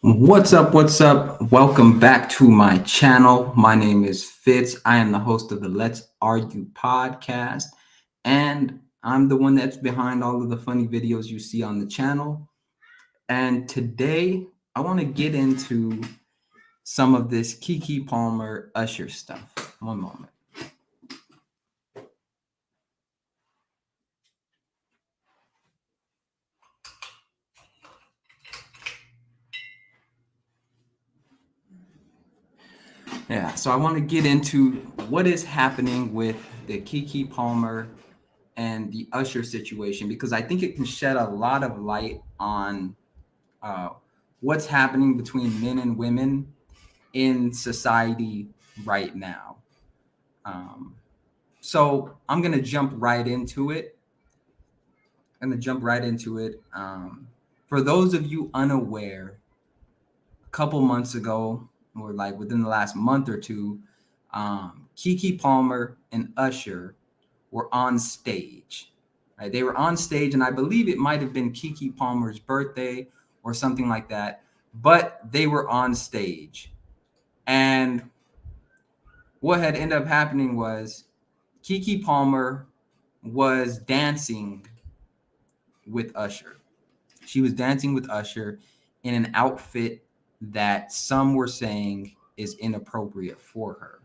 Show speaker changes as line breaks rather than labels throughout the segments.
What's up? What's up? Welcome back to my channel. My name is Fitz. I am the host of the Let's Argue podcast, and I'm the one that's behind all of the funny videos you see on the channel. And today, I want to get into some of this Keke Palmer Usher stuff. One moment. Yeah, so I want to get into what is happening with the Keke Palmer and the Usher situation because I think it can shed a lot of light on uh, what's happening between men and women in society right now. Um, so I'm gonna jump right into it. For those of you unaware, a couple months ago, or like within the last month or two, Keke Palmer and Usher were on stage. Right? They were on stage, and I believe it might have been Keke Palmer's birthday or something like that. But they were on stage, and what had ended up happening was Keke Palmer was dancing with Usher. She was dancing with Usher in an outfit that some were saying is inappropriate for her.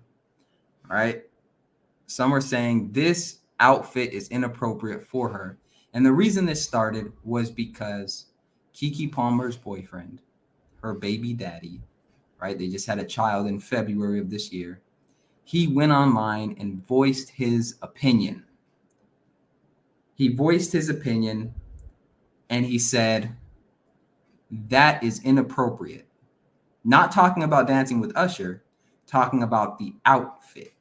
Right? Some were saying this outfit is inappropriate for her. And the reason this started was because Keke Palmer's boyfriend, her baby daddy, right? They just had a child in February of this year. He went online and voiced his opinion. He voiced his opinion and he said, that is inappropriate. Not talking about dancing with Usher, talking about the outfit,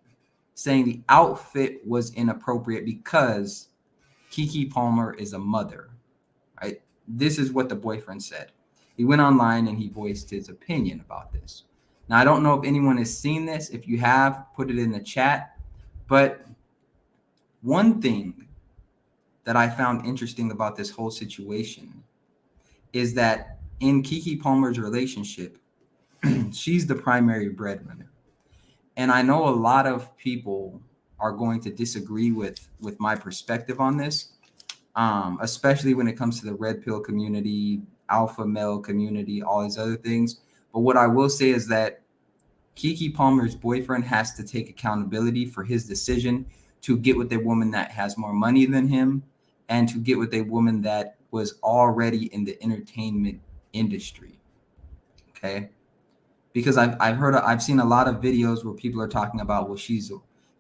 saying the outfit was inappropriate because Keke Palmer is a mother, right? This is what the boyfriend said. He went online and he voiced his opinion about this. Now, I don't know if anyone has seen this. If you have, put it in the chat. But one thing that I found interesting about this whole situation is that in Keke Palmer's relationship, she's the primary breadwinner. And I know a lot of people are going to disagree with my perspective on this, especially when it comes to the red pill community, alpha male community, all these other things. But what I will say is that Keke Palmer's boyfriend has to take accountability for his decision to get with a woman that has more money than him and to get with a woman that was already in the entertainment industry. Okay. Because I've seen a lot of videos where people are talking about, well, she's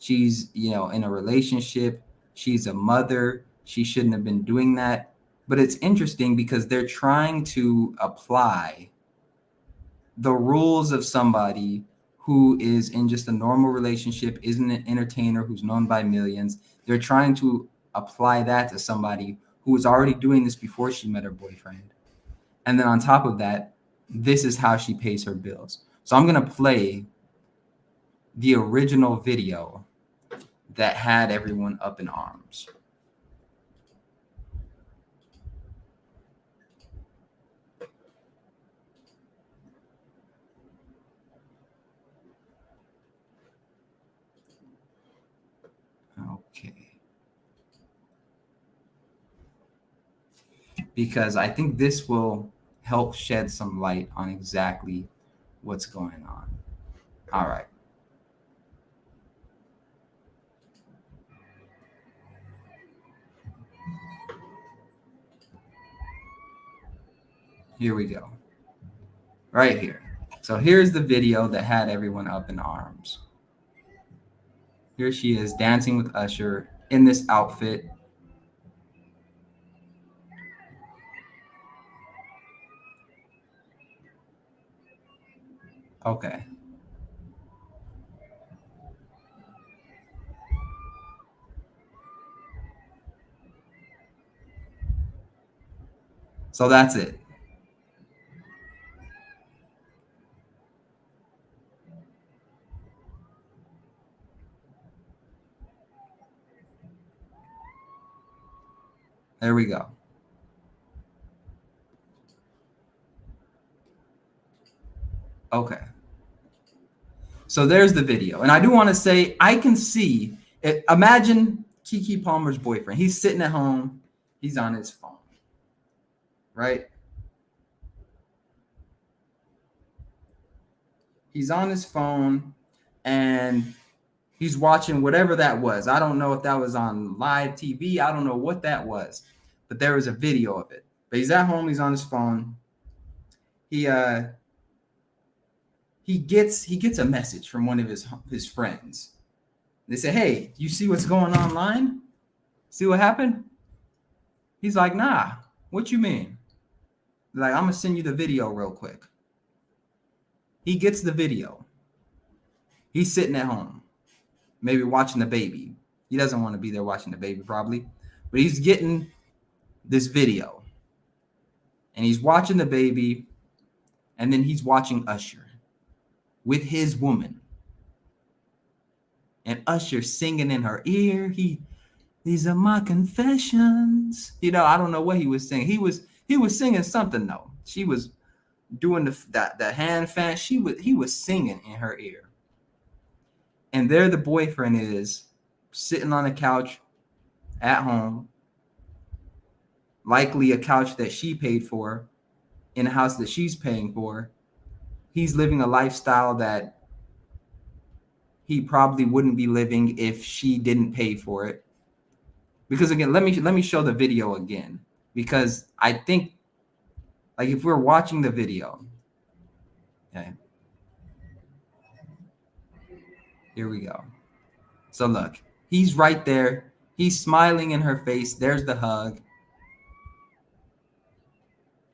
in a relationship, she's a mother, she shouldn't have been doing that. But it's interesting because they're trying to apply the rules of somebody who is in just a normal relationship, isn't an entertainer, who's known by millions. They're trying to apply that to somebody who was already doing this before she met her boyfriend. And then on top of that, this is how she pays her bills. So I'm going to play the original video that had everyone up in arms. Okay. Because I think this will help shed some light on exactly what's going on. All right. Here we go. Right here. So here's the video that had everyone up in arms. Here she is dancing with Usher in this outfit. Okay. So that's it. There we go. Okay. So there's the video. And I do want to say, I can see it. Imagine Keke Palmer's boyfriend. He's sitting at home. He's on his phone, right? He's on his phone and he's watching whatever that was. I don't know if that was on live TV. I don't know what that was, but there was a video of it. But he's at home. He's on his phone. He gets a message from one of his friends. They say, "Hey, you see what's going on online? See what happened?" He's like, "Nah, what you mean?" They're like, "I'm gonna send you the video real quick." He gets the video. He's sitting at home, maybe watching the baby. He doesn't want to be there watching the baby, probably, but he's getting this video, and he's watching the baby, and then he's watching Usher with his woman, and Usher singing in her ear. These are my confessions. I don't know what he was singing. He was singing something though. She was doing the hand fan. He was singing in her ear. And there the boyfriend is sitting on a couch at home, likely a couch that she paid for in a house that she's paying for. He's living a lifestyle that he probably wouldn't be living if she didn't pay for it. Because again, let me show the video again, because I think, like, if we're watching the video, okay, here we go. So look, he's right there. He's smiling in her face. There's the hug.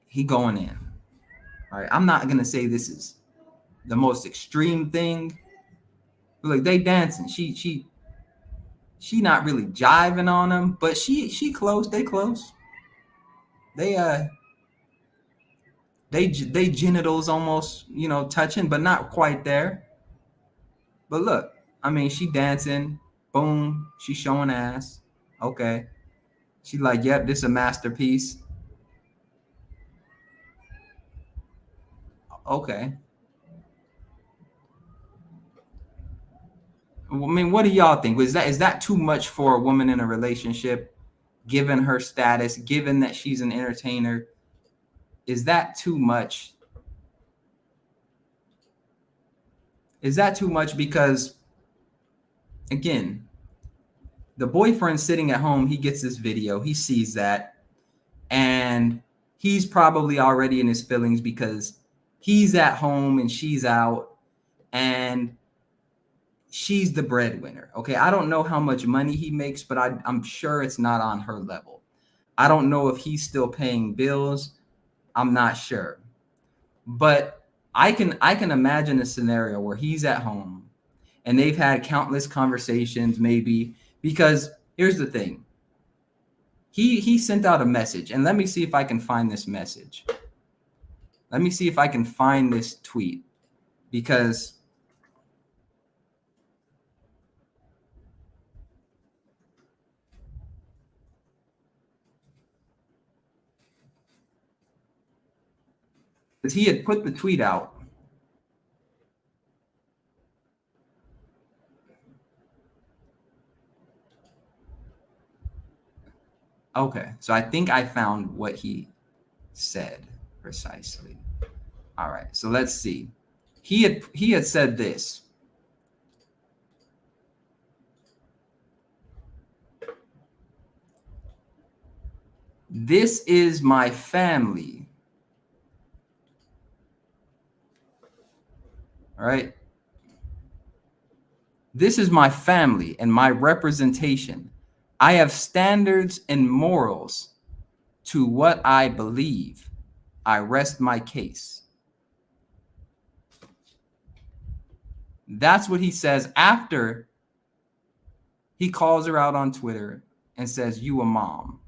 He going in. All right, I'm not gonna say this is the most extreme thing. But like, they dancing. She not really jiving on him, but she close. They close. They genitals almost touching, but not quite there. But look, I mean, she dancing. Boom, she showing ass. Okay, she like, yep, this is a masterpiece. Okay. I mean, what do y'all think? Is that too much for a woman in a relationship, given her status, given that she's an entertainer? Is that too much? Is that too much? Because again, the boyfriend's sitting at home. He gets this video. He sees that, and he's probably already in his feelings because he's at home and she's out, and she's the breadwinner. Okay, I don't know how much money he makes, but I'm sure it's not on her level. I don't know if he's still paying bills. I'm not sure. But I can imagine a scenario where he's at home and they've had countless conversations, maybe, because here's the thing. He sent out a message, and let me see if I can find this message. Let me see if I can find this tweet, because he had put the tweet out. Okay, so I think I found what he said precisely. All right, so let's see. He had said this. This is my family. All right. This is my family and my representation. I have standards and morals to what I believe. I rest my case. That's what he says after he calls her out on Twitter and says, "You a mom."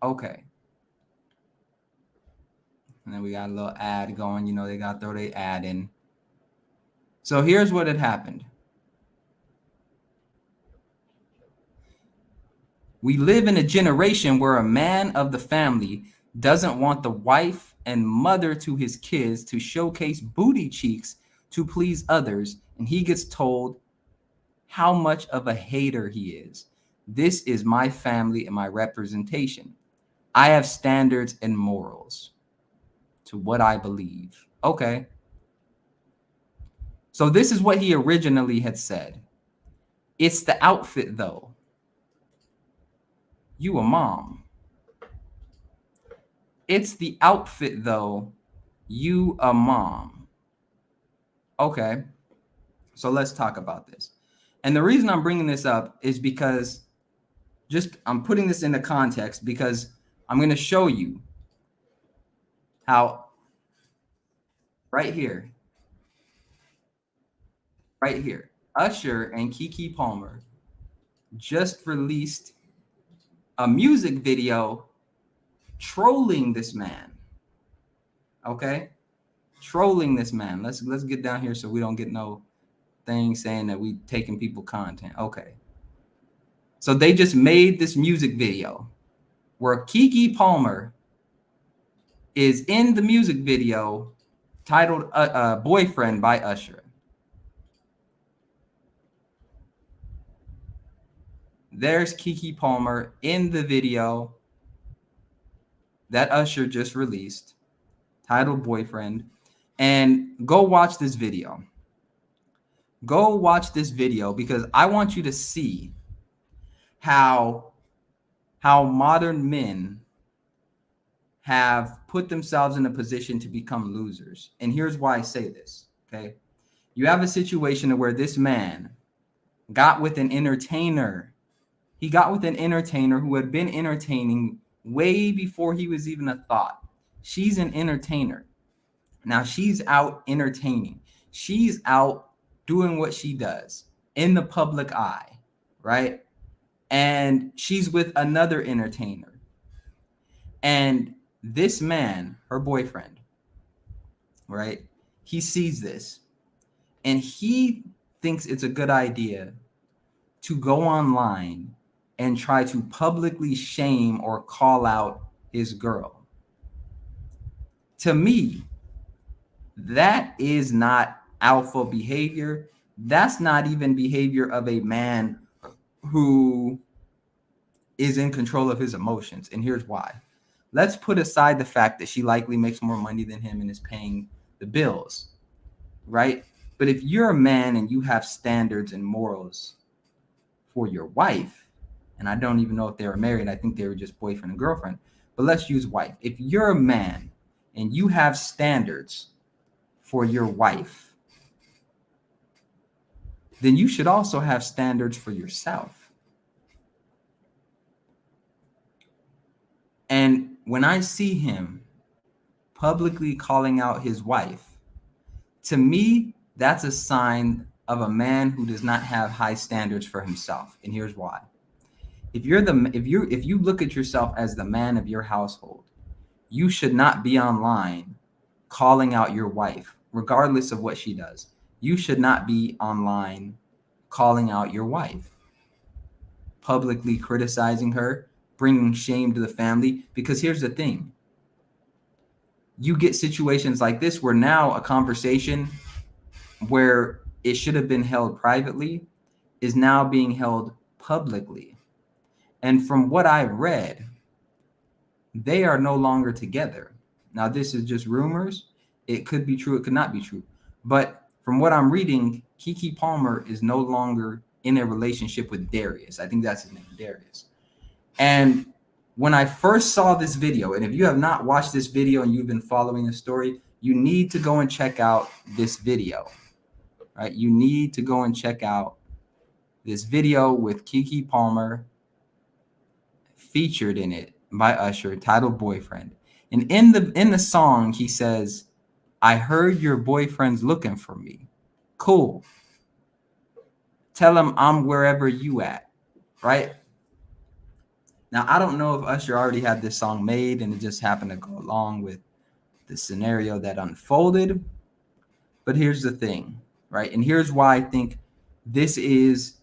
Okay. And then we got a little ad going. They got to throw their ad in. So here's what had happened. We live in a generation where a man of the family doesn't want the wife and mother to his kids to showcase booty cheeks to please others, and he gets told how much of a hater he is. This is my family and my representation. I have standards and morals to what I believe. Okay. So this is what he originally had said. It's the outfit, though. You a mom. It's the outfit, though. You a mom. Okay. So let's talk about this. And the reason I'm bringing this up is because I'm putting this into context because I'm going to show you how right here, Usher and Keke Palmer just released a music video trolling this man. Okay? Trolling this man. Let's get down here so we don't get no thing saying that we taking people content. Okay. So they just made this music video where Keke Palmer is in the music video titled Boyfriend by Usher. There's Keke Palmer in the video that Usher just released, titled Boyfriend. And go watch this video. Go watch this video because I want you to see how modern men have put themselves in a position to become losers. And here's why I say this, okay? You have a situation where this man got with an entertainer. He got with an entertainer who had been entertaining way before he was even a thought. She's an entertainer. Now she's out entertaining. She's out doing what she does in the public eye, right? And she's with another entertainer. And this man, her boyfriend, right? He sees this and he thinks it's a good idea to go online and try to publicly shame or call out his girl. To me, that is not alpha behavior. That's not even behavior of a man who is in control of his emotions. And here's why. Let's put aside the fact that she likely makes more money than him and is paying the bills, right? But if you're a man and you have standards and morals for your wife, and I don't even know if they were married, I think they were just boyfriend and girlfriend, but let's use wife. If you're a man and you have standards for your wife, then you should also have standards for yourself. And when I see him publicly calling out his wife, to me, that's a sign of a man who does not have high standards for himself. And here's why. If you look at yourself as the man of your household, you should not be online calling out your wife, regardless of what she does. You should not be online calling out your wife, publicly criticizing her, bringing shame to the family. Because here's the thing. You get situations like this where now a conversation where it should have been held privately is now being held publicly. And from what I read, they are no longer together. Now, this is just rumors. It could be true. It could not be true. But from what I'm reading, Keke Palmer is no longer in a relationship with Darius. I think that's his name, Darius. And when I first saw this video, and if you have not watched this video and you've been following the story, you need to go and check out this video, right? You need to go and check out this video with Keke Palmer featured in it by Usher, titled Boyfriend. And in the song, he says, I heard your boyfriend's looking for me. Cool. Tell him I'm wherever you at, right? Now, I don't know if Usher already had this song made and it just happened to go along with the scenario that unfolded. But here's the thing, right? And here's why I think this is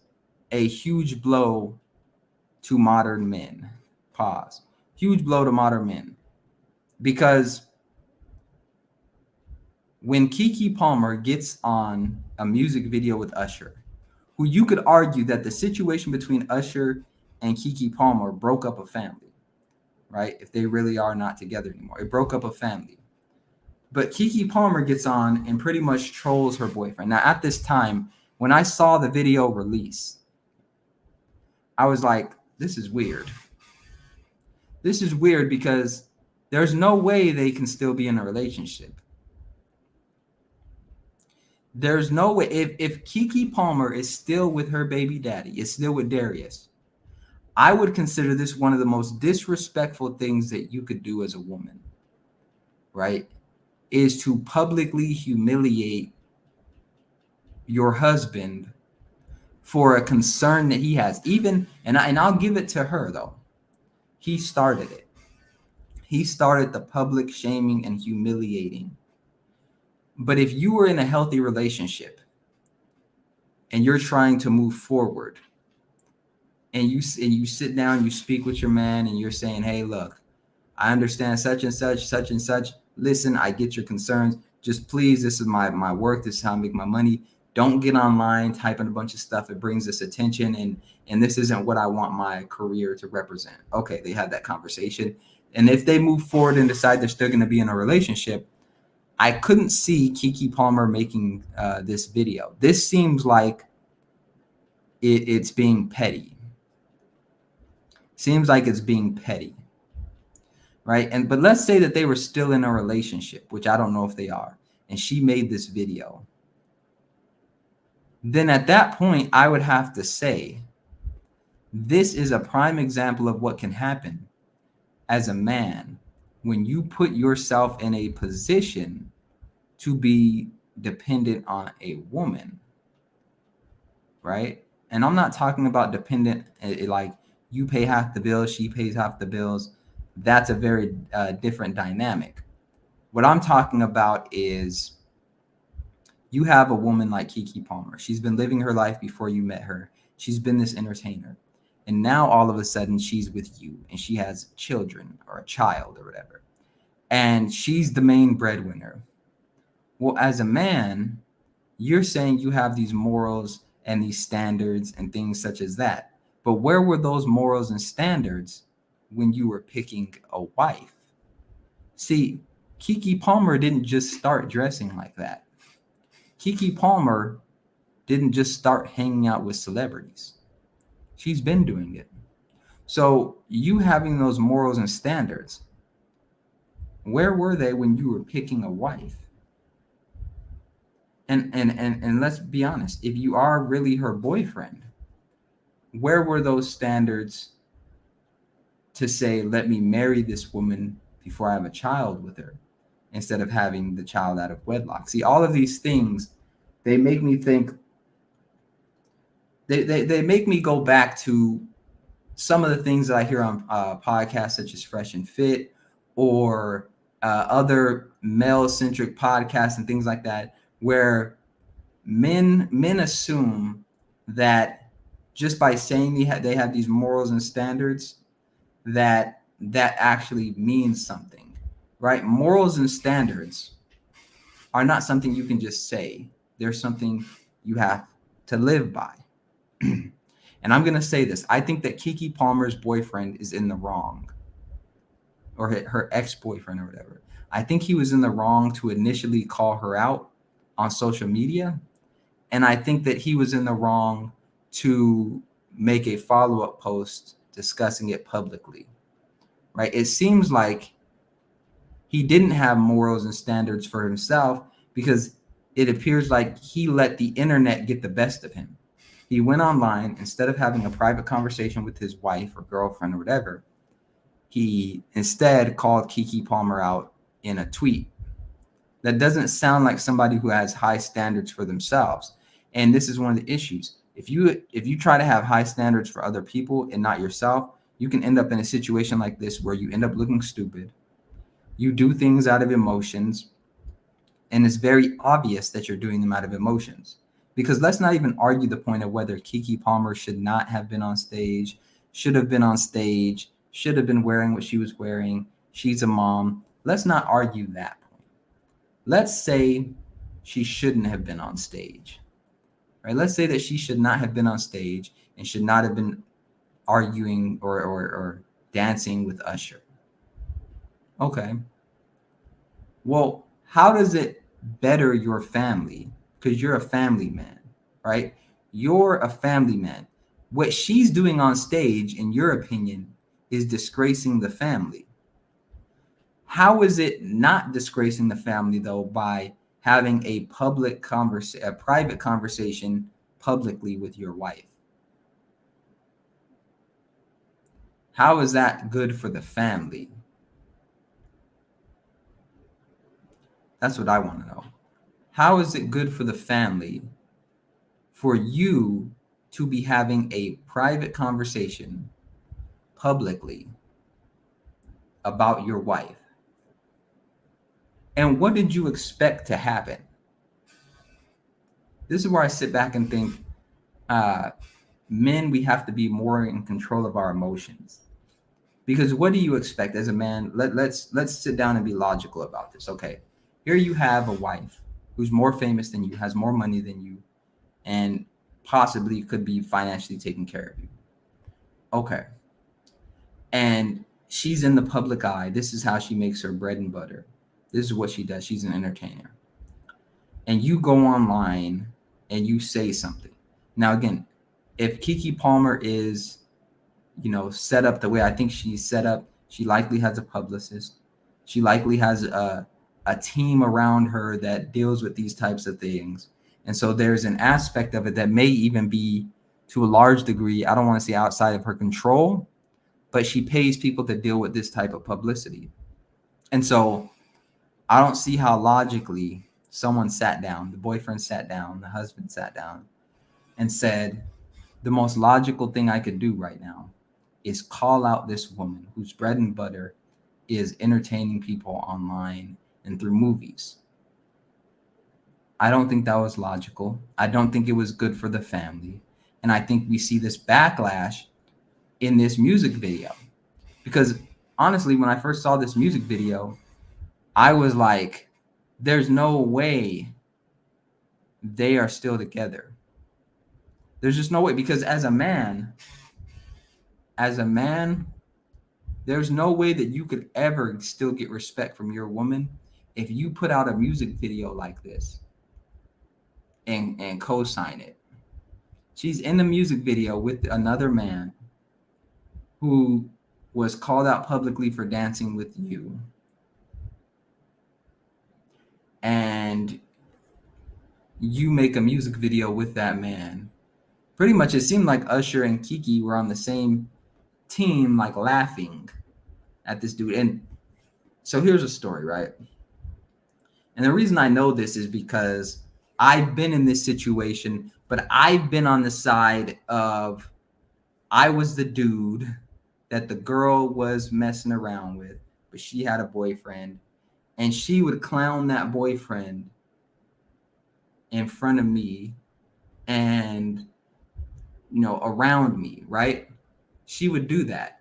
a huge blow to modern men. Pause. Huge blow to modern men. Because When Keke Palmer gets on a music video with Usher, who you could argue that the situation between Usher and Keke Palmer broke up a family, right? If they really are not together anymore, it broke up a family. But Keke Palmer gets on and pretty much trolls her boyfriend. Now, at this time, when I saw the video release, I was like, this is weird. This is weird because there's no way they can still be in a relationship. There's no way. If Keke Palmer is still with her baby daddy, is still with Darius, I would consider this one of the most disrespectful things that you could do as a woman, right? Is to publicly humiliate your husband for a concern that he has. Even, and I'll give it to her though. He started it. He started the public shaming and humiliating. But if you were in a healthy relationship and you're trying to move forward, and you sit down, you speak with your man, and you're saying, "Hey, look, I understand such and such, such and such. Listen, I get your concerns. Just please, this is my work. This is how I make my money. Don't get online typing a bunch of stuff. It brings us attention, and this isn't what I want my career to represent." Okay, they had that conversation, and if they move forward and decide they're still going to be in a relationship, I couldn't see Keke Palmer making this video. This seems like it's being petty. Seems like it's being petty, right? But let's say that they were still in a relationship, which I don't know if they are, and she made this video. Then at that point, I would have to say, this is a prime example of what can happen as a man when you put yourself in a position to be dependent on a woman, right? And I'm not talking about dependent, like you pay half the bills, she pays half the bills. That's a very different dynamic. What I'm talking about is you have a woman like Keke Palmer. She's been living her life before you met her. She's been this entertainer. And now all of a sudden she's with you and she has children or a child or whatever. And she's the main breadwinner. Well, as a man, you're saying you have these morals and these standards and things such as that. But where were those morals and standards when you were picking a wife? See, Keke Palmer didn't just start dressing like that. Keke Palmer didn't just start hanging out with celebrities. She's been doing it. So you having those morals and standards, where were they when you were picking a wife? And let's be honest, if you are really her boyfriend, where were those standards to say, let me marry this woman before I have a child with her, instead of having the child out of wedlock? See, all of these things, they make me think, they make me go back to some of the things that I hear on podcasts such as Fresh and Fit, or other male-centric podcasts and things like that, where men assume that just by saying they have these morals and standards, that actually means something, right? Morals and standards are not something you can just say. They're something you have to live by. And I'm going to say this. I think that Keke Palmer's boyfriend is in the wrong, or her ex-boyfriend or whatever. I think he was in the wrong to initially call her out on social media. And I think that he was in the wrong to make a follow-up post discussing it publicly, right? It seems like he didn't have morals and standards for himself, because it appears like he let the internet get the best of him. He went online, instead of having a private conversation with his wife or girlfriend or whatever, he instead called Keke Palmer out in a tweet. That doesn't sound like somebody who has high standards for themselves. And this is one of the issues. If you try to have high standards for other people and not yourself, you can end up in a situation like this where you end up looking stupid. You do things out of emotions, and it's very obvious that you're doing them out of emotions. Because let's not even argue the point of whether Keke Palmer should not have been on stage, should have been on stage, should have been wearing what she was wearing. She's a mom. Let's not argue that point. Let's say she shouldn't have been on stage, right? Let's say that she should not have been on stage and should not have been arguing or dancing with Usher. Okay. Well, how does it better your family? Because you're a family man, right? You're a family man. What she's doing on stage, in your opinion, is disgracing the family. How is it not disgracing the family though by having a private conversation publicly with your wife? How is that good for the family? That's what I want to know. How is it good for the family for you to be having a private conversation publicly about your wife? And what did you expect to happen? This is where I sit back and think, uh, men, we have to be more in control of our emotions. Because what do you expect as a man? Let's sit down and be logical about this. Okay, here you have a wife who's more famous than you, has more money than you, and possibly could be financially taking care of you. Okay, and she's in the public eye. This is how she makes her bread and butter. This is what she does. She's an entertainer. And you go online and you say something. Now, again, if Keke Palmer is, set up the way I think she's set up, she likely has a publicist. She likely has a team around her that deals with these types of things. And so there's an aspect of it that may even be, to a large degree, I don't want to say outside of her control, but she pays people to deal with this type of publicity. And so I don't see how logically someone sat down, the boyfriend sat down, the husband sat down and said, the most logical thing I could do right now is call out this woman whose bread and butter is entertaining people online and through movies. I don't think that was logical. I don't think it was good for the family. And I think we see this backlash in this music video. Because honestly, when I first saw this music video, I was like, there's no way they are still together. There's just no way. Because as a man, there's no way that you could ever still get respect from your woman if you put out a music video like this and co-sign it. She's in the music video with another man who was called out publicly for dancing with you. And you make a music video with that man. Pretty much it seemed like Usher and Keke were on the same team, like laughing at this dude. And so here's a story, right? And the reason I know this is because I've been in this situation, but I've been on the side of, I was the dude that the girl was messing around with, but she had a boyfriend, and she would clown that boyfriend in front of me and, around me, right? She would do that.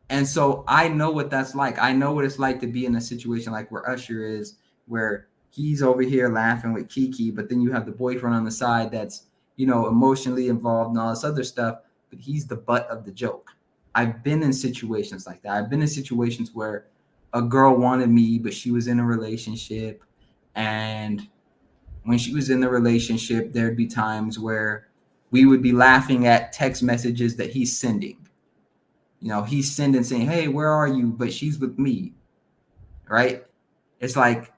And so I know what that's like. I know what it's like to be in a situation like where Usher is, where he's over here laughing with Keke, but then you have the boyfriend on the side that's, emotionally involved and all this other stuff, but he's the butt of the joke. I've been in situations like that. I've been in situations where a girl wanted me, but she was in a relationship. And when she was in the relationship, there'd be times where we would be laughing at text messages that he's sending. He's sending saying, hey, where are you? But she's with me, right? It's like,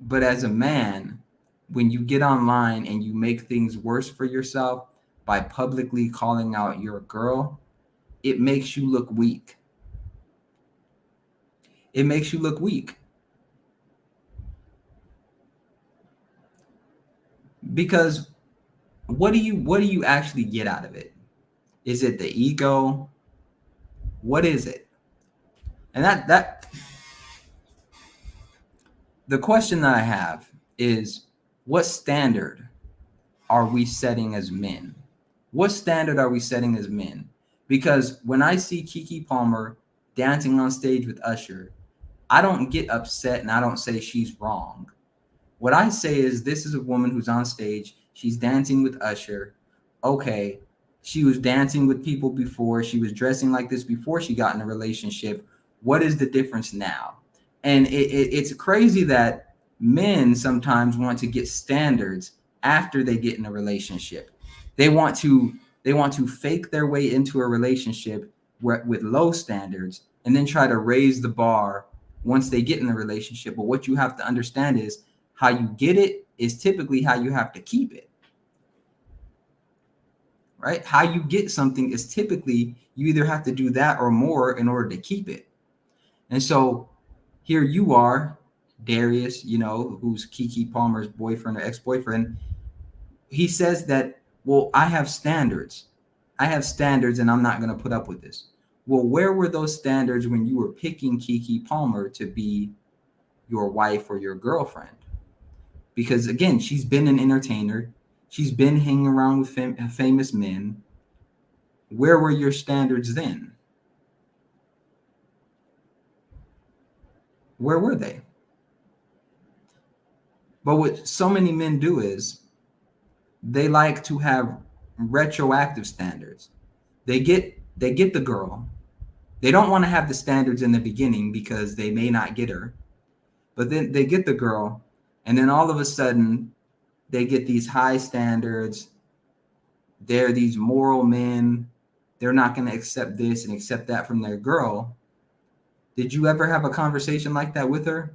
but as a man, when you get online and you make things worse for yourself by publicly calling out your girl, it makes you look weak. It makes you look weak. Because what do you actually get out of it? Is it the ego? What is it? And that the question that I have is, what standard are we setting as men? What standard are we setting as men? Because when I see Keke Palmer dancing on stage with Usher, I don't get upset and I don't say she's wrong. What I say is, this is a woman who's on stage. She's dancing with Usher. Okay, she was dancing with people before. She was dressing like this before she got in a relationship. What is the difference now? And it's crazy that men sometimes want to get standards after they get in a relationship. They want to fake their way into a relationship with low standards and then try to raise the bar once they get in the relationship. But what you have to understand is, how you get it is typically how you have to keep it, right? How you get something is typically you either have to do that or more in order to keep it. And so here you are, Darius, who's Keke Palmer's boyfriend or ex-boyfriend. He says that, well, I have standards. I have standards and I'm not going to put up with this. Well, where were those standards when you were picking Keke Palmer to be your wife or your girlfriend? Because again, she's been an entertainer. She's been hanging around with famous men. Where were your standards then? Where were they? But what so many men do is they like to have retroactive standards. They get the girl. They don't want to have the standards in the beginning because they may not get her. But then they get the girl, and then all of a sudden they get these high standards. They're these moral men. They're not going to accept this and accept that from their girl. Did you ever have a conversation like that with her?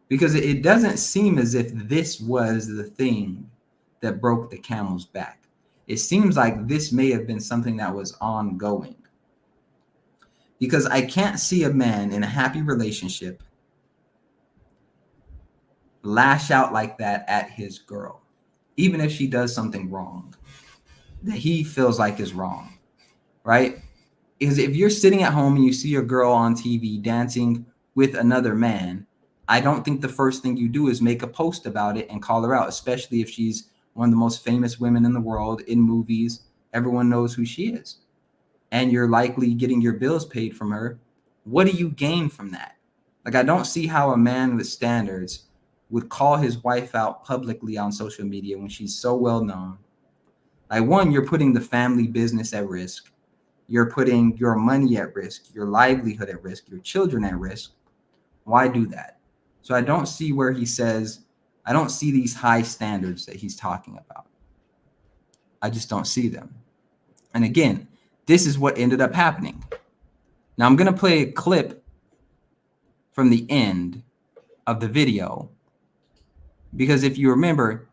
Because it doesn't seem as if this was the thing that broke the camel's back. It seems like this may have been something that was ongoing. Because I can't see a man in a happy relationship lash out like that at his girl, even if she does something wrong that he feels like is wrong, right? Because if you're sitting at home and you see a girl on TV dancing with another man, I don't think the first thing you do is make a post about it and call her out, especially if she's one of the most famous women in the world in movies. Everyone knows who she is. And you're likely getting your bills paid from her. What do you gain from that? Like, I don't see how a man with standards would call his wife out publicly on social media when she's so well known. Like, one, you're putting the family business at risk. You're putting your money at risk, your livelihood at risk, your children at risk. Why do that? So I don't see where he says, I don't see these high standards that he's talking about. I just don't see them. And again, this is what ended up happening. Now I'm going to play a clip from the end of the video, because if you remember,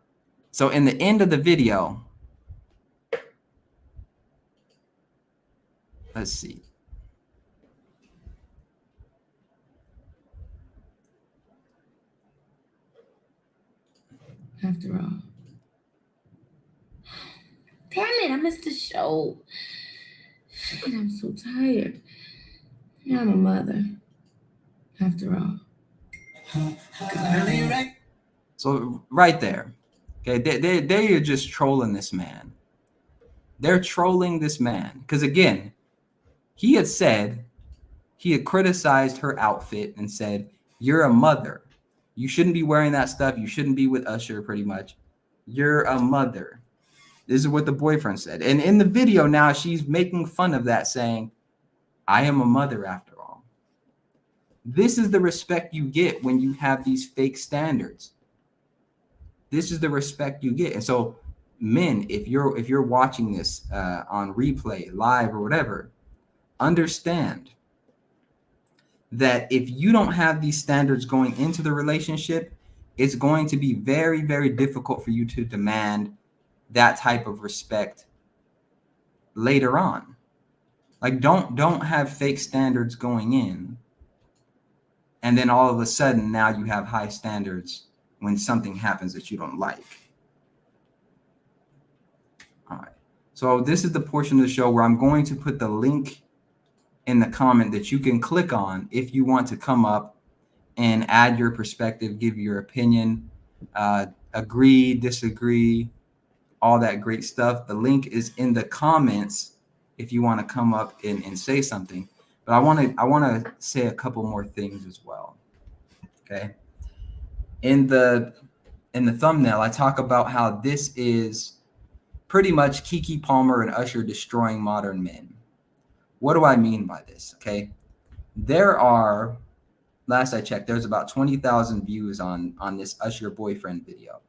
so in the end of the video, let's see.
After all. Damn it, I missed the show. Shit, I'm so tired. Yeah, I'm a mother. After all.
So right there, okay, they are just trolling this man. They're trolling this man because, again, he had criticized her outfit and said, "You're a mother. You shouldn't be wearing that stuff. You shouldn't be with Usher, pretty much. You're a mother." This is what the boyfriend said. And in the video now, she's making fun of that, saying, "I am a mother after all." This is the respect you get when you have these fake standards. This is the respect you get. And so, men, if you're watching this on replay, live, or whatever, understand that if you don't have these standards going into the relationship, it's going to be very, very difficult for you to demand that type of respect later on. Like, don't have fake standards going in, and then all of a sudden now you have high standards when something happens that you don't like. All right. So this is the portion of the show where I'm going to put the link in the comment that you can click on if you want to come up and add your perspective, give your opinion, agree, disagree, all that great stuff. The link is in the comments if you want to come up and say something. But I want to say a couple more things as well. Okay. In the thumbnail, I talk about how this is pretty much Keke Palmer and Usher destroying modern men. What do I mean by this? Okay. There are, last I checked, there's about 20,000 views on this Usher boyfriend video.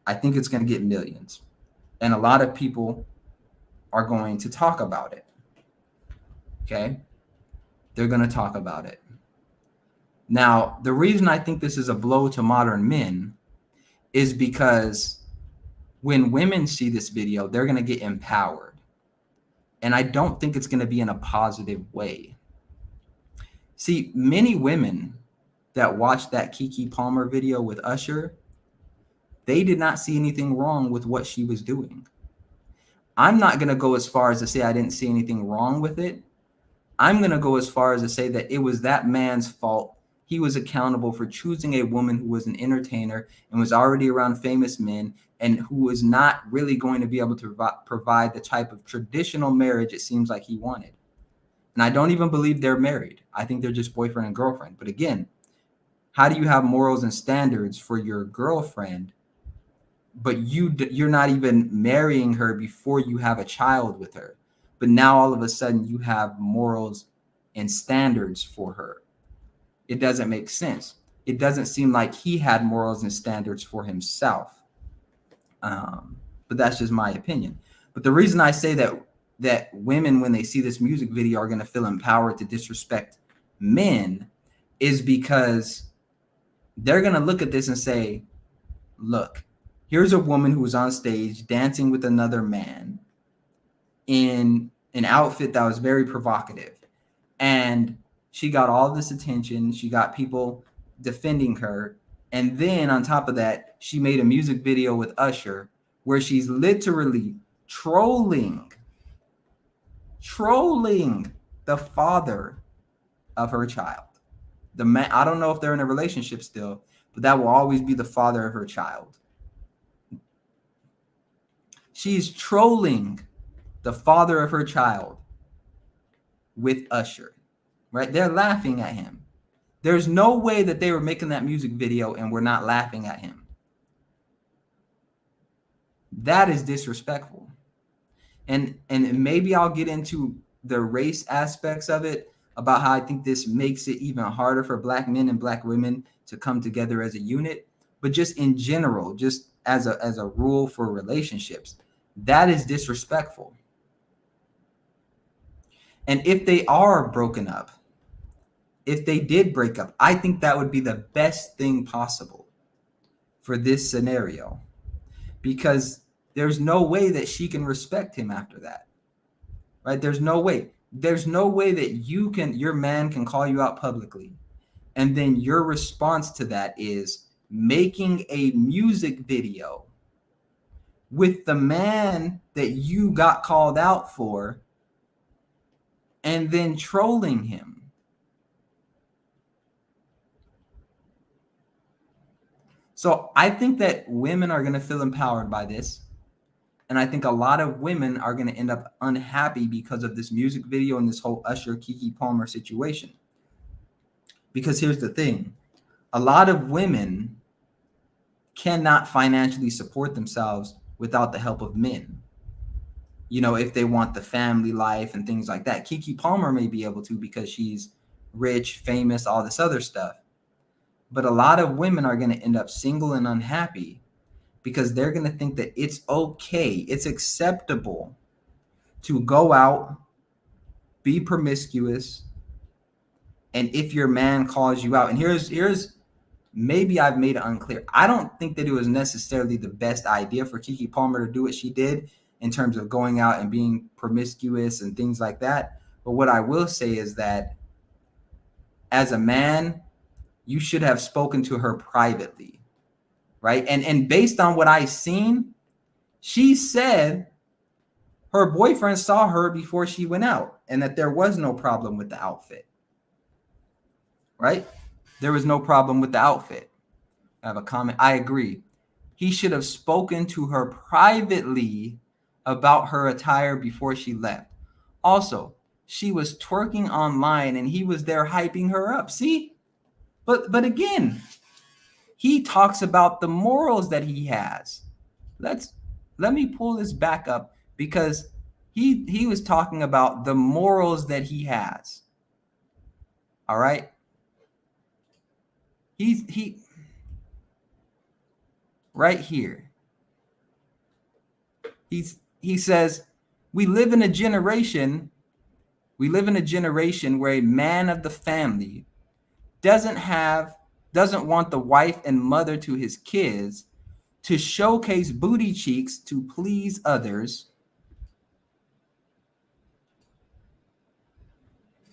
I think it's going to get millions. And a lot of people are going to talk about it. Okay? They're going to talk about it. Now, the reason I think this is a blow to modern men is because when women see this video, they're going to get empowered. And I don't think it's going to be in a positive way. See, many women that watched that Keke Palmer video with Usher, they did not see anything wrong with what she was doing. I'm not going to go as far as to say I didn't see anything wrong with it. I'm going to go as far as to say that it was that man's fault. He was accountable for choosing a woman who was an entertainer and was already around famous men and who was not really going to be able to provide the type of traditional marriage it seems like he wanted. And I don't even believe they're married. I think they're just boyfriend and girlfriend. But again, how do you have morals and standards for your girlfriend, but you're not even marrying her before you have a child with her? But now all of a sudden you have morals and standards for her. It doesn't make sense. It doesn't seem like he had morals and standards for himself. But that's just my opinion. But the reason I say that women, when they see this music video, are going to feel empowered to disrespect men is because they're going to look at this and say, look, here's a woman who was on stage dancing with another man in an outfit that was very provocative. And she got all this attention. She got people defending her. And then on top of that, she made a music video with Usher where she's literally trolling the father of her child. The man, I don't know if they're in a relationship still, but that will always be the father of her child. She's trolling the father of her child with Usher, right? They're laughing at him. There's no way that they were making that music video and we're not laughing at him. That is disrespectful. And maybe I'll get into the race aspects of it, about how I think this makes it even harder for black men and black women to come together as a unit. But just in general, just as a rule for relationships, that is disrespectful. And if they are broken up, if they did break up, I think that would be the best thing possible for this scenario, because there's no way that she can respect him after that, right? There's no way that your man can call you out publicly, and then your response to that is making a music video with the man that you got called out for and then trolling him. So I think that women are going to feel empowered by this. And I think a lot of women are going to end up unhappy because of this music video and this whole Usher Keke Palmer situation. Because here's the thing. A lot of women cannot financially support themselves without the help of men. You know, if they want the family life and things like that. Keke Palmer may be able to because she's rich, famous, all this other stuff. But a lot of women are going to end up single and unhappy because they're going to think that it's okay, it's acceptable to go out, be promiscuous, and if your man calls you out, and here's maybe I've made it unclear. I don't think that it was necessarily the best idea for Keke Palmer to do what she did in terms of going out and being promiscuous and things like that. But what I will say is that as a man, you should have spoken to her privately, right? And based on what I've seen, she said her boyfriend saw her before she went out and that there was no problem with the outfit, right? There was no problem with the outfit. I have a comment. I agree. He should have spoken to her privately about her attire before she left. Also, she was twerking online and he was there hyping her up. See? But again, he talks about the morals that he has. Let me pull this back up because he was talking about the morals that he has. All right? He right here. He says, we live in a generation where a man of the family doesn't want the wife and mother to his kids to showcase booty cheeks to please others.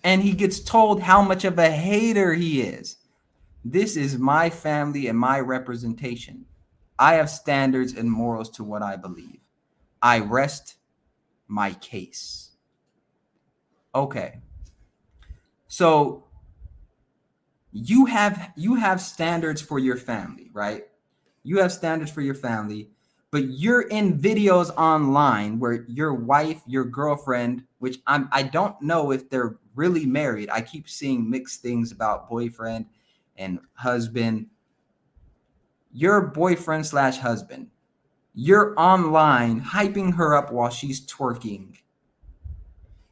And he gets told how much of a hater he is. This is my family and my representation. I have standards and morals to what I believe. I rest my case. Okay. So you have standards for your family, right? You have standards for your family, but you're in videos online where your wife, your girlfriend, which I don't know if they're really married. I keep seeing mixed things about boyfriend and husband. Your boyfriend / husband, you're online hyping her up while she's twerking,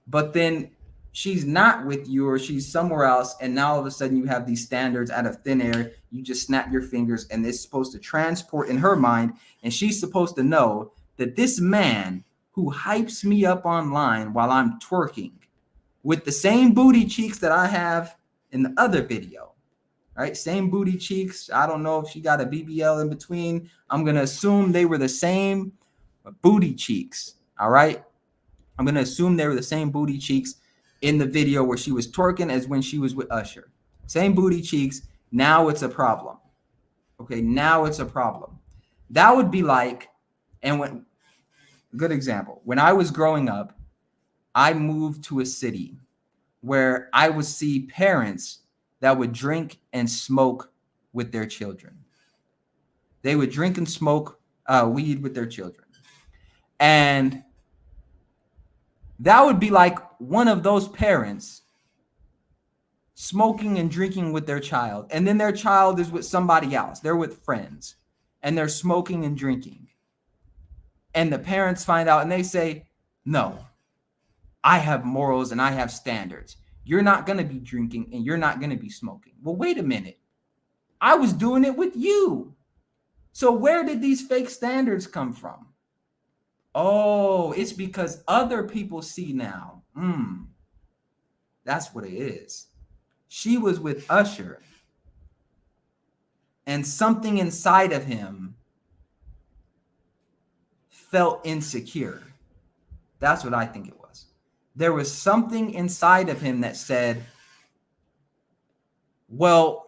but then she's not with you or she's somewhere else, and now all of a sudden you have these standards out of thin air. You just snap your fingers and it's supposed to transport in her mind, and she's supposed to know that this man who hypes me up online while I'm twerking with the same booty cheeks that I have in the other video, right? Same booty cheeks. I don't know if she got a BBL in between. I'm going to assume they were the same booty cheeks, all right? I'm going to assume they were the same booty cheeks in the video where she was twerking as when she was with Usher. Same booty cheeks. Now it's a problem. Okay, now it's a problem. That would be like, good example. When I was growing up, I moved to a city where I would see parents that would drink and smoke with their children. They would drink and smoke weed with their children. And that would be like one of those parents smoking and drinking with their child. And then their child is with somebody else. They're with friends and they're smoking and drinking. And the parents find out and they say, no, I have morals and I have standards. You're not going to be drinking and you're not going to be smoking. Well, wait a minute. I was doing it with you. So where did these fake standards come from? Oh, it's because other people see now. That's what it is. She was with Usher, and something inside of him felt insecure. That's what I think it was. There was something inside of him that said, well,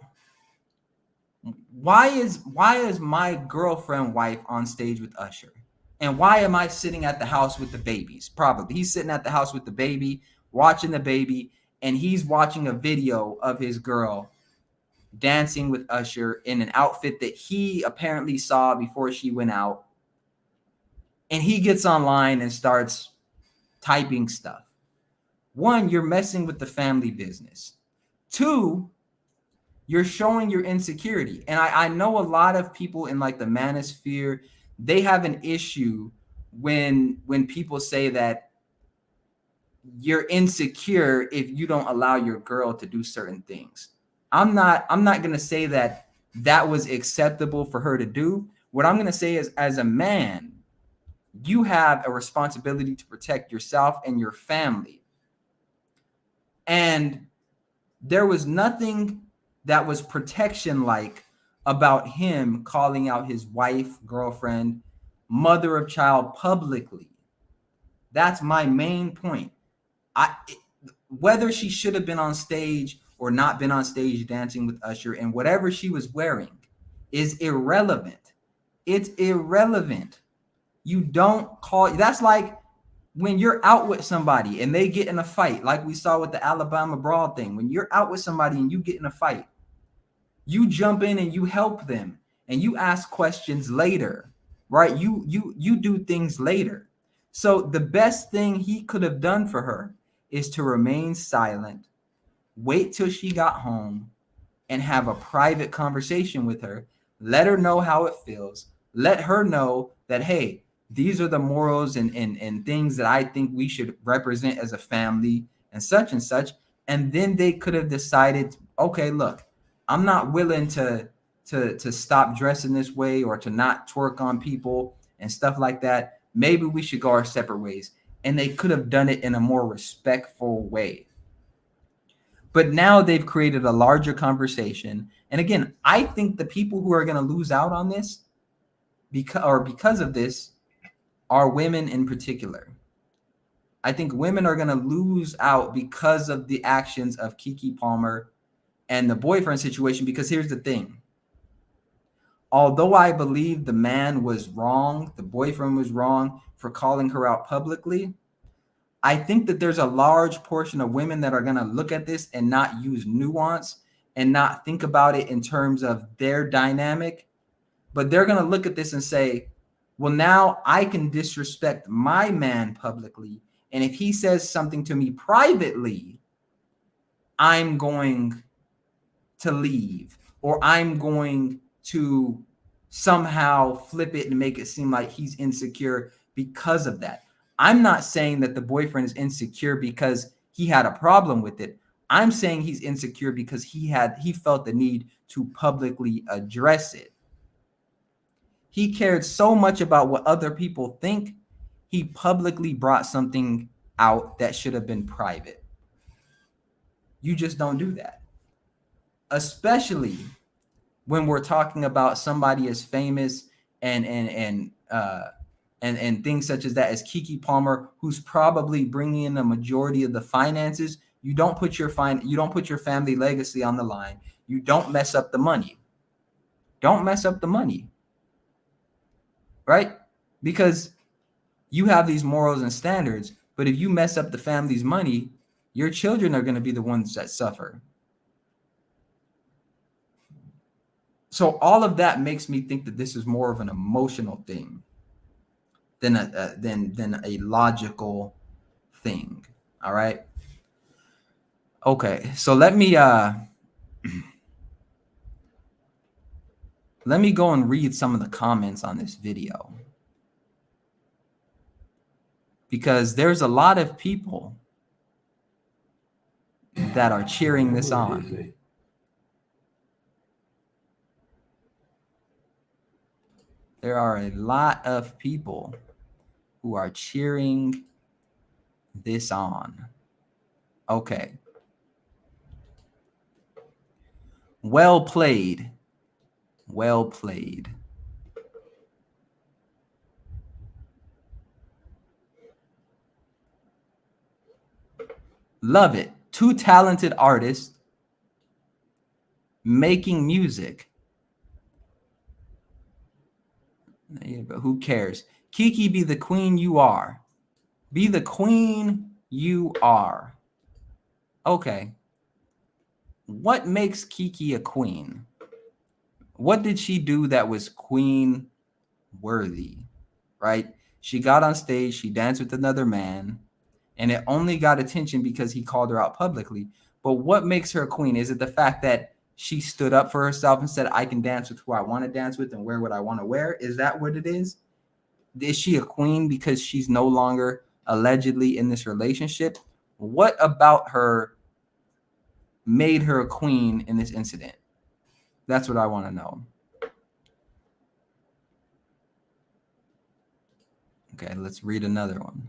why is my girlfriend wife on stage with Usher? And why am I sitting at the house with the babies? Probably he's sitting at the house with the baby, watching the baby, and he's watching a video of his girl dancing with Usher in an outfit that he apparently saw before she went out. And he gets online and starts typing stuff. One, you're messing with the family business. Two, you're showing your insecurity. And I know a lot of people in like the manosphere, they have an issue when people say that you're insecure if you don't allow your girl to do certain things. I'm not going to say that was acceptable for her to do. What I'm going to say is, as a man, you have a responsibility to protect yourself and your family. And there was nothing that was protection-like about him calling out his wife, girlfriend, mother of child publicly. That's my main point. Whether she should have been on stage or not been on stage dancing with Usher, and whatever she was wearing is irrelevant. It's irrelevant. You don't call. That's like when you're out with somebody and they get in a fight, like we saw with the Alabama brawl thing. When you're out with somebody and you get in a fight, you jump in and you help them and you ask questions later, right? You do things later. So the best thing he could have done for her is to remain silent, wait till she got home, and have a private conversation with her. Let her know how it feels. Let her know that, hey, these are the morals and things that I think we should represent as a family and such and such. And then they could have decided, okay, look, I'm not willing to stop dressing this way or to not twerk on people and stuff like that. Maybe we should go our separate ways. And they could have done it in a more respectful way. But now they've created a larger conversation. And again, I think the people who are going to lose out on this because of this are women in particular. I think women are going to lose out because of the actions of Keke Palmer and the boyfriend situation. Because here's the thing. Although I believe the man was wrong, the boyfriend was wrong for calling her out publicly, I think that there's a large portion of women that are going to look at this and not use nuance and not think about it in terms of their dynamic, but they're going to look at this and say, well, now I can disrespect my man publicly. And if he says something to me privately, I'm going to leave, or I'm going to somehow flip it and make it seem like he's insecure because of that. I'm not saying that the boyfriend is insecure because he had a problem with it. I'm saying he's insecure because he felt the need to publicly address it. He cared so much about what other people think, he publicly brought something out that should have been private. You just don't do that. Especially when we're talking about somebody as famous and things such as that as Keke Palmer, who's probably bringing in the majority of the finances. You don't put your family legacy on the line. You don't mess up the money. Don't mess up the money, right? Because you have these morals and standards, but if you mess up the family's money, your children are going to be the ones that suffer. So all of that makes me think that this is more of an emotional thing than a logical thing. All right. Okay. So let me go and read some of the comments on this video, because there's a lot of people that are cheering this on. There are a lot of people who are cheering this on. Okay. Well played. Well played. Love it. Two talented artists making music. Yeah, but who cares? Keke, be the queen you are. Be the queen you are. Okay. What makes Keke a queen? What did she do that was queen worthy, right? She got on stage, she danced with another man, and it only got attention because he called her out publicly. But what makes her a queen? Is it the fact that she stood up for herself and said, I can dance with who I want to dance with and wear what I want to wear? Is that what it is? Is she a queen because she's no longer allegedly in this relationship? What about her made her a queen in this incident? That's what I want to know. Okay, let's read another one.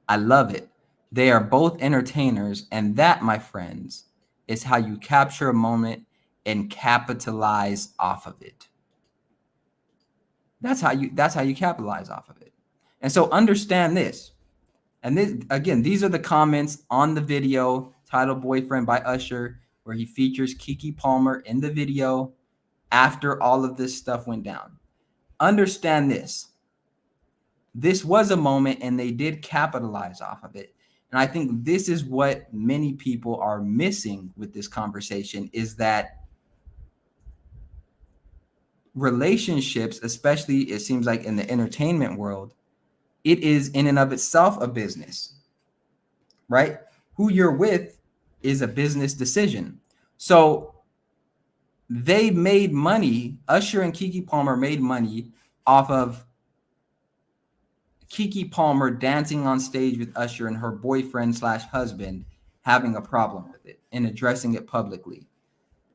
I love it. They are both entertainers, and that, my friends, is how you capture a moment and capitalize off of it. That's how you capitalize off of it. And so understand this. And this, again, these are the comments on the video titled Boyfriend by Usher, where he features Keke Palmer in the video after all of this stuff went down. Understand this. This was a moment and they did capitalize off of it. And I think this is what many people are missing with this conversation, is that relationships, especially it seems like in the entertainment world, it is in and of itself a business, right? who you're with is a business decision. So they made money. Usher and Keke Palmer made money off of Keke Palmer dancing on stage with Usher and her boyfriend slash husband having a problem with it and addressing it publicly.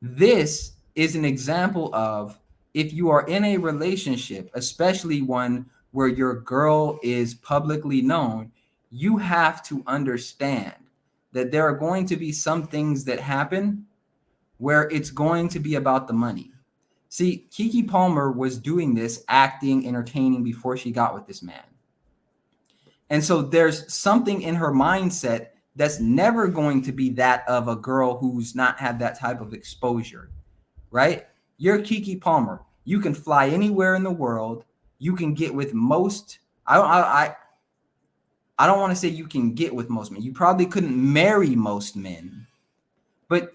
This is an example of, if you are in a relationship, especially one where your girl is publicly known, you have to understand that there are going to be some things that happen where it's going to be about the money. See, Keke Palmer was doing this, acting, entertaining before she got with this man. And so there's something in her mindset that's never going to be that of a girl who's not had that type of exposure, right? You're Keke Palmer. You can fly anywhere in the world. You can get with most. I don't want to say you can get with most men. You probably couldn't marry most men, but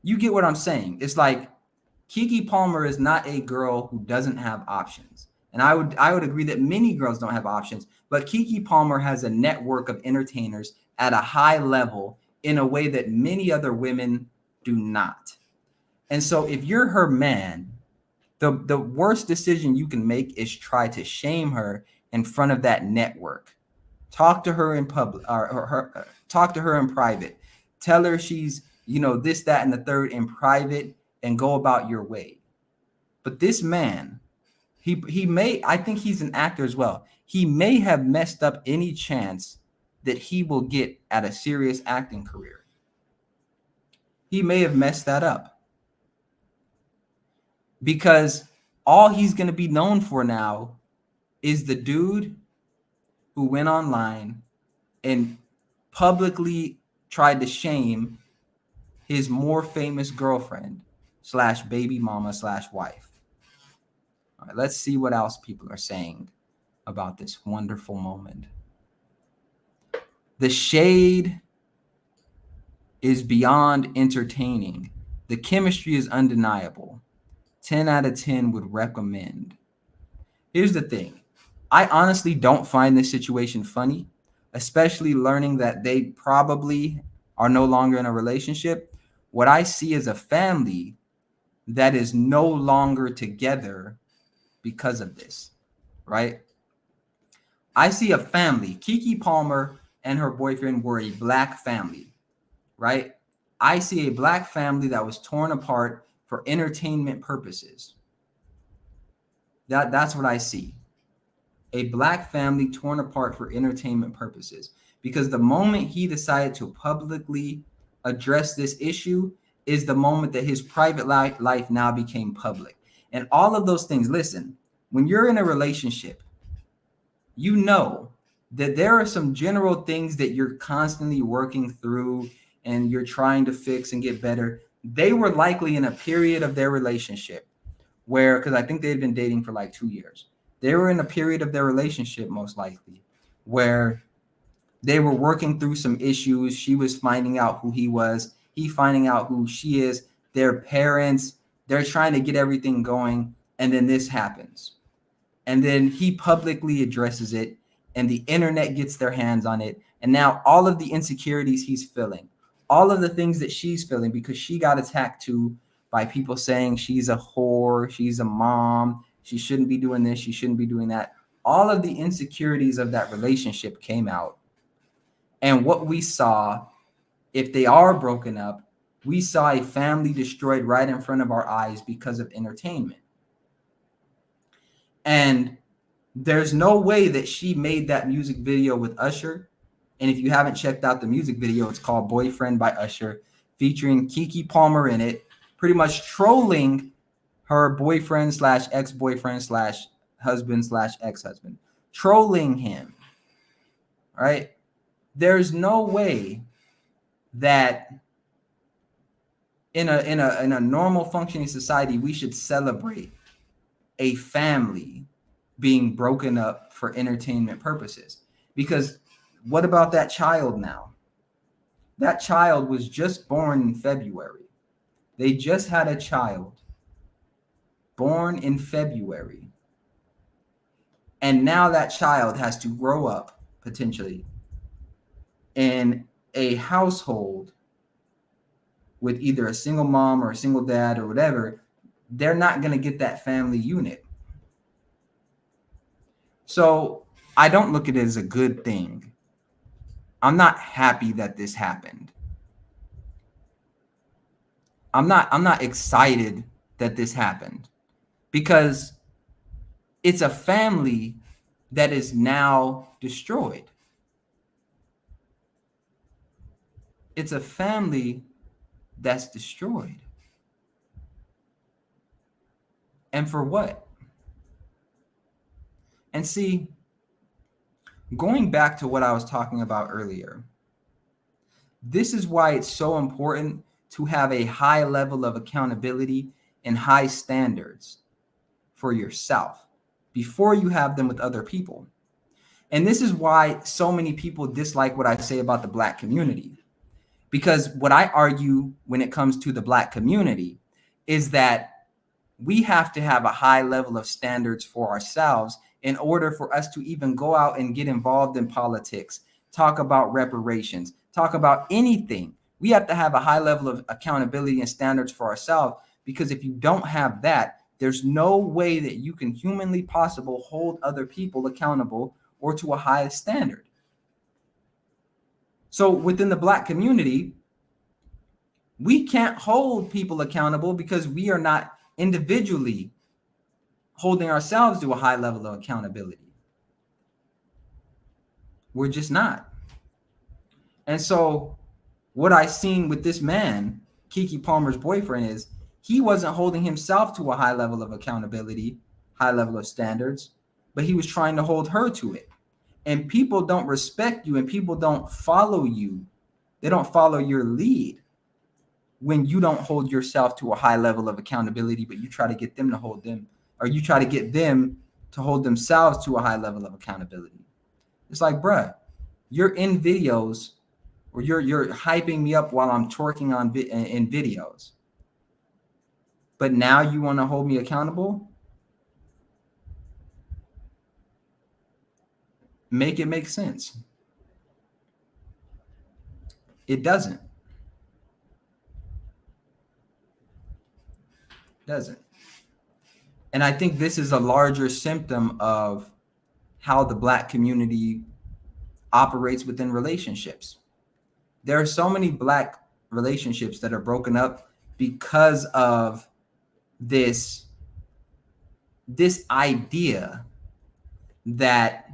you get what I'm saying. It's like Keke Palmer is not a girl who doesn't have options. And I would agree that many girls don't have options, but Keke Palmer has a network of entertainers at a high level in a way that many other women do not. And so if you're her man, the worst decision you can make is try to shame her in front of that network. Talk to her in public, or talk to her in private. Tell her she's, this, that, and the third in private, and go about your way. But this man, he may, I think he's an actor as well. He may have messed up any chance that he will get at a serious acting career. He may have messed that up because all he's going to be known for now is the dude who went online and publicly tried to shame his more famous girlfriend slash baby mama slash wife. All right, let's see what else people are saying about this wonderful moment. The shade is beyond entertaining. The chemistry is undeniable. 10 out of 10 would recommend. Here's the thing. I honestly don't find this situation funny, especially learning that they probably are no longer in a relationship. What I see is a family that is no longer together because of this, right? I see a family. Keke Palmer and her boyfriend were a black family, right? I see a black family that was torn apart for entertainment purposes. That's what I see. A black family torn apart for entertainment purposes. Because the moment he decided to publicly address this issue is the moment that his private life now became public. And all of those things, listen, when you're in a relationship, you know that there are some general things that you're constantly working through and you're trying to fix and get better. They were likely in a period of their relationship where, because I think they'd been dating for like 2 years, they were in a period of their relationship most likely where they were working through some issues. She was finding out who he was, he finding out who she is, their parents, they're trying to get everything going. And then this happens. And then he publicly addresses it and the internet gets their hands on it. And now all of the insecurities he's feeling, all of the things that she's feeling because she got attacked too by people saying she's a whore, she's a mom, she shouldn't be doing this, she shouldn't be doing that. All of the insecurities of that relationship came out. And what we saw, if they are broken up, we saw a family destroyed right in front of our eyes because of entertainment. And there's no way that she made that music video with Usher. And if you haven't checked out the music video, it's called Boyfriend by Usher, featuring Keke Palmer in it, pretty much trolling her boyfriend slash ex-boyfriend slash husband slash ex-husband, trolling him, right? There's no way that in a normal functioning society, we should celebrate a family being broken up for entertainment purposes. Because what about that child now? That child was just born in February. They just had a child born in February. And now that child has to grow up potentially in a household with either a single mom or a single dad or whatever, they're not going to get that family unit. So I don't look at it as a good thing. I'm not happy that this happened. I'm not excited that this happened, because it's a family that is now destroyed. It's a family that's destroyed. And for what? And see, going back to what I was talking about earlier, this is why it's so important to have a high level of accountability and high standards for yourself before you have them with other people. And this is why so many people dislike what I say about the Black community. Because what I argue when it comes to the Black community is that we have to have a high level of standards for ourselves in order for us to even go out and get involved in politics, talk about reparations, talk about anything. We have to have a high level of accountability and standards for ourselves, because if you don't have that, there's no way that you can humanly possible hold other people accountable or to a high standard. So within the Black community, we can't hold people accountable because we are not individually holding ourselves to a high level of accountability. We're just not. And so what I seen with this man, Keke Palmer's boyfriend, is he wasn't holding himself to a high level of accountability, high level of standards, but he was trying to hold her to it. And people don't respect you and people don't follow you. They don't follow your lead when you don't hold yourself to a high level of accountability, but you try to get them to hold them, or you try to get them to hold themselves to a high level of accountability. It's like, bruh, you're in videos, or you're hyping me up while I'm twerking on in videos, but now you want to hold me accountable? Make it make sense. It doesn't. Doesn't. And I think this is a larger symptom of how the Black community operates within relationships. There are so many Black relationships that are broken up because of this idea that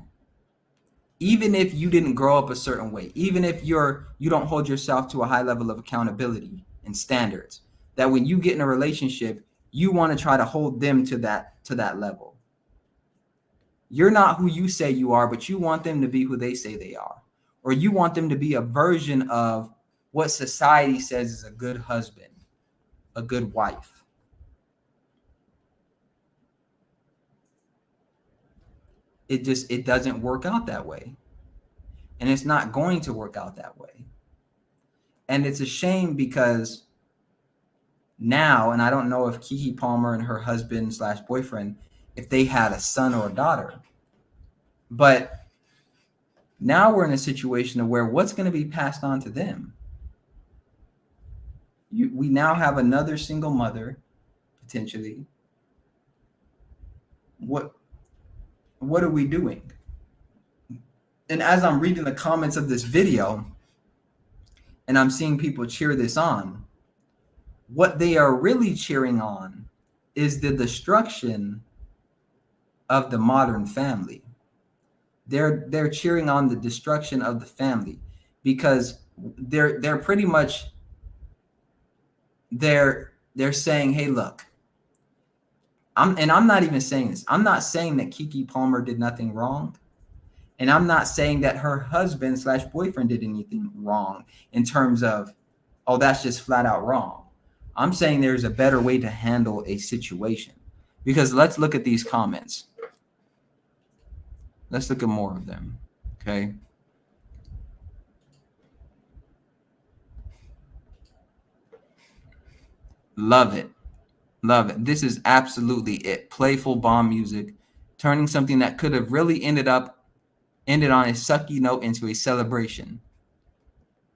even if you didn't grow up a certain way, even if you don't hold yourself to a high level of accountability and standards, that when you get in a relationship, you want to try to hold them to that level. You're not who you say you are, but you want them to be who they say they are. Or you want them to be a version of what society says is a good husband, a good wife. It doesn't work out that way. And it's not going to work out that way. And it's a shame because now, and I don't know if Keke Palmer and her husband / boyfriend, if they had a son or a daughter, but now we're in a situation where what's going to be passed on to them? We now have another single mother, potentially. What are we doing? And as I'm reading the comments of this video and I'm seeing people cheer this on, what they are really cheering on is the destruction of the modern family. They're cheering on the destruction of the family because they're pretty much they're saying, hey, look, I'm not even saying this. I'm not saying that Keke Palmer did nothing wrong. And I'm not saying that her husband / boyfriend did anything wrong in terms of, oh, that's just flat out wrong. I'm saying there's a better way to handle a situation. Because let's look at these comments. Let's look at more of them. Okay. Love it. Love it. This is absolutely it. Playful bomb music, turning something that could have really ended on a sucky note into a celebration.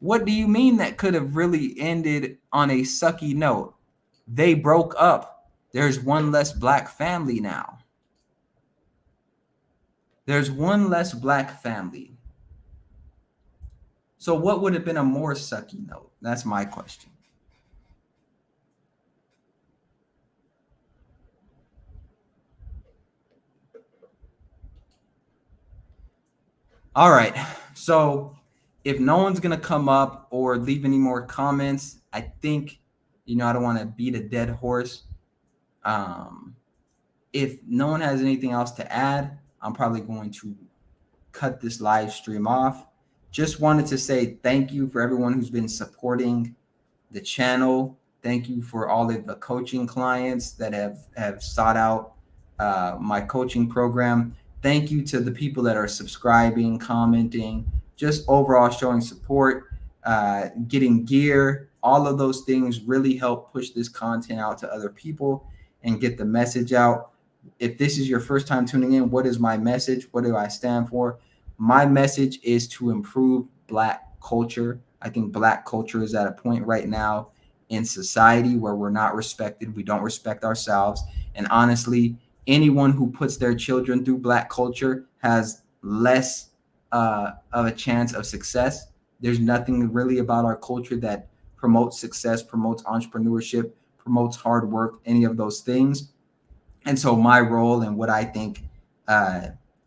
What do you mean that could have really ended on a sucky note? They broke up. There's one less black family now. There's one less black family. So what would have been a more sucky note? That's my question. All right. So if no one's going to come up or leave any more comments, I think, I don't want to beat a dead horse. If no one has anything else to add, I'm probably going to cut this live stream off. Just wanted to say thank you for everyone who's been supporting the channel. Thank you for all of the coaching clients that have sought out my coaching program. Thank you to the people that are subscribing, commenting, just overall showing support, getting gear. All of those things really help push this content out to other people and get the message out. If this is your first time tuning in, what is my message? What do I stand for? My message is to improve Black culture. I think Black culture is at a point right now in society where we're not respected. We don't respect ourselves. And honestly, anyone who puts their children through Black culture has less of a chance of success. There's nothing really about our culture that promotes success, promotes entrepreneurship, promotes hard work, any of those things. And so my role and what I think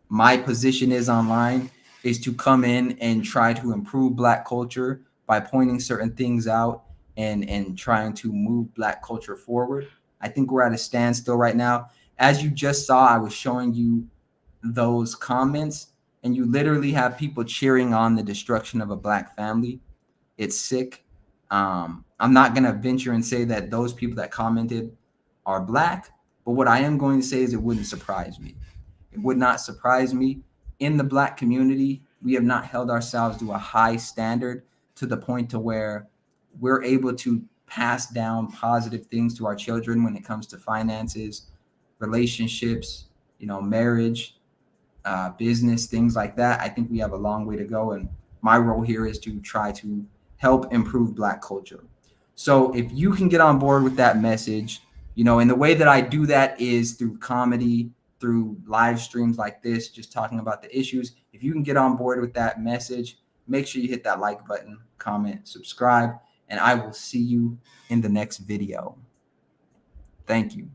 my position is online is to come in and try to improve Black culture by pointing certain things out and trying to move Black culture forward. I think we're at a standstill right now. As you just saw, I was showing you those comments, and you literally have people cheering on the destruction of a Black family. It's sick. I'm not going to venture and say that those people that commented are Black, but what I am going to say is it wouldn't surprise me. It would not surprise me. In the Black community, we have not held ourselves to a high standard to the point to where we're able to pass down positive things to our children when it comes to finances, relationships, marriage, business, things like that. I think we have a long way to go. And my role here is to try to help improve Black culture. So if you can get on board with that message, and the way that I do that is through comedy, through live streams like this, just talking about the issues. If you can get on board with that message, make sure you hit that like button, comment, subscribe, and I will see you in the next video. Thank you.